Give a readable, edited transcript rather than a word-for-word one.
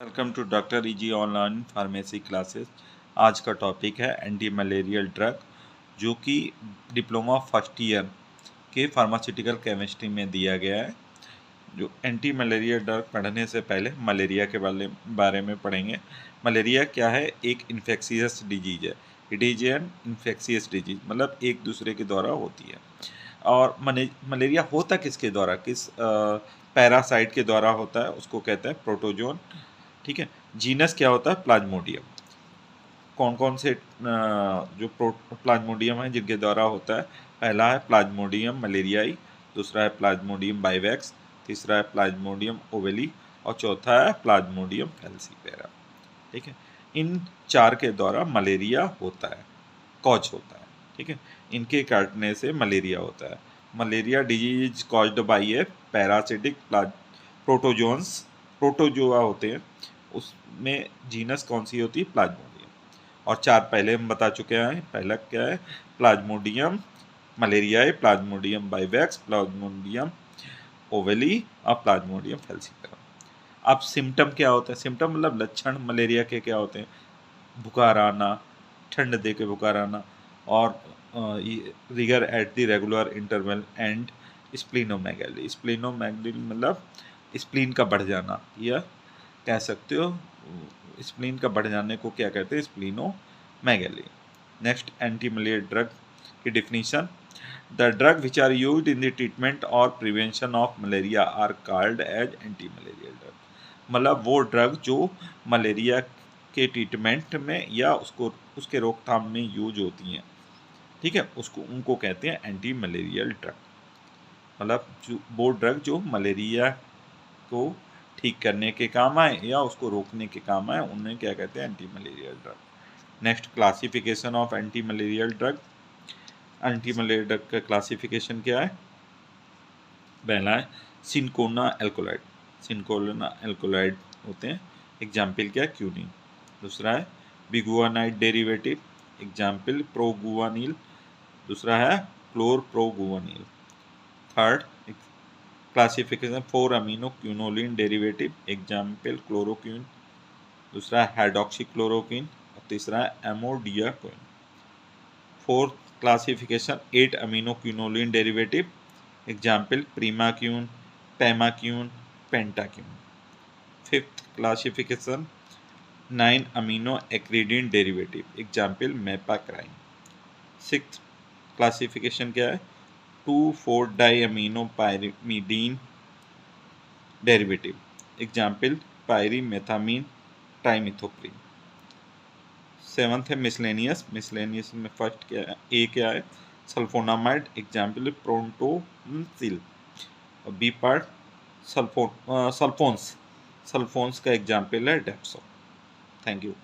Welcome to doctor easy online pharmacy classes. आज का topic है एंटी मलेरियल ड्रग, जो कि डिप्लोमा फर्स्ट ईयर के फार्मास्यूटिकल केमिस्ट्री में दिया गया है। जो एंटी मलेरिया ड्रग पढ़ने से पहले मलेरिया के बारे में पढ़ेंगे। मलेरिया क्या है? एक इन्फेक्शियस डिजीज है। It is an infectious disease, मतलब एक दूसरे के द्वारा होती है। और मलेरिया होता किसके द्वारा, किस पैरासाइट के द्वारा होता है, उसको कहते हैं प्रोटोजोन। ठीक है। जीनस क्या होता है? प्लाज्मोडियम। कौन कौन से जो प्लाज्मोडियम है जिनके द्वारा होता है? पहला है प्लाज्मोडियम मलेरियाई, दूसरा है प्लाज्मोडियम बाइवैक्स, तीसरा है प्लाज्मोडियम ओवेली और चौथा है प्लाज्मोडियम फैल्सीपेरा। ठीक है। इन चार के द्वारा मलेरिया होता है, कॉज होता है। ठीक है। इनके काटने से मलेरिया होता है। Malaria disease caused by A parasitic protozoans. Protozoa होते हैं, उसमें जीनस कौन सी होती है? प्लाज्मोडियम। और चार पहले हम बता चुके हैं। पहला क्या है? प्लाज्मोडियम मलेरियाई, प्लाज्मोडियम बाइवैक्स, प्लाज्मोडियम ओवेली और प्लाज्मोडियम फैल्सीपेरा। अब सिम्टम क्या होता है? सिम्टम मतलब लक्षण मलेरिया के क्या होते हैं? बुखार आना, ठंड दे के बुखार आना, और rigor at the regular interval and splenomegaly. Splenomegaly मतलब स्प्लीन का बढ़ जाना, या कह सकते हो स्प्लीन का बढ़ जाने को क्या कहते हैं? Splenomegaly. Next, anti malaria drug की definition. The drug which are used in the treatment और prevention of malaria are called as anti malaria drug. मतलब वो ड्रग जो मलेरिया के ट्रीटमेंट में या उसके रोकथाम में यूज होती हैं, ठीक है, उनको कहते हैं एंटी मलेरियल ड्रग। मतलब जो वो ड्रग जो मलेरिया को ठीक करने के काम आए या उसको रोकने के काम आए, उन्हें क्या कहते हैं? Anti malarial drug. Next, classification of anti malarial drug. Anti malaria drug का क्लासिफिकेशन क्या है? पहला है सिनकोना एल्कोलाइड। सिनकोना एल्कोलाइड होते हैं, एग्जाम्पल क्या है? क्यूनिन। दूसरा है बिगुआनाइड डेरिवेटिव, एग्जाम्पल प्रोगुआनिल। दूसरा है chlorproguanil. Third classification 4 amino quinoline derivative, example chloroquine. दूसरा है हाइड्रोक्सीक्लोरोक्विन और तीसरा है amodiaquine. Fourth classification 8 amino quinoline derivative, example primaquine, pamaquine, pentaquine. Fifth classification 9 amino acridine derivative, example mepacrine. Sixth classification क्या है? 2,4 di amino pyrimidine derivative, example pyrimethamine trimethoprim. Seventh है miscellaneous. Miscellaneous में first क्या है? A क्या है? Sulphonamide, example prontosil. और B part सल्फोन्स। सल्फोन्स का एग्जाम्पल है डेप्सो। Thank you.